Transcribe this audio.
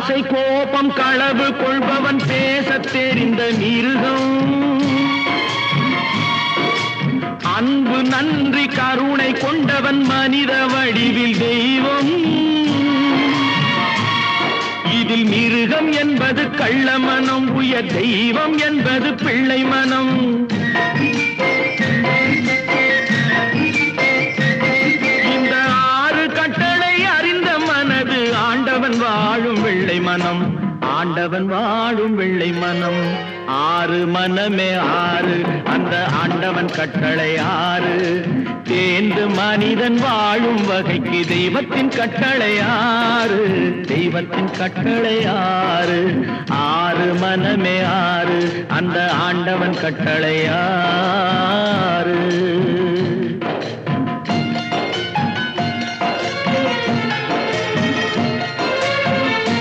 ஆசை கோபம் களவு கொள்பவன் பேசத் தெரிந்த மிருகம். அன்பு நன்றி கருணை கொண்டவன் மனித வடிவில் தெய்வம். இதில் மிருகம் என்பது கள்ள மனம், உயர் தெய்வம் என்பது பிள்ளை மனம். இந்த 6 கட்டளை அறிந்த மனது ஆண்டவன் வாழும் வெள்ளை மனம், ஆண்டவன் வாழும் வெள்ளை மனம். 6 மனமே 6, அந்த ஆண்டவன் கட்டளை 6. தேர்ந்து மனிதன் வாழும் வகைக்கு தெய்வத்தின் கட்டளை 6, தெய்வத்தின் கட்டளை 6. 6 மனமே 6, அந்த ஆண்டவன் கட்டளை 6.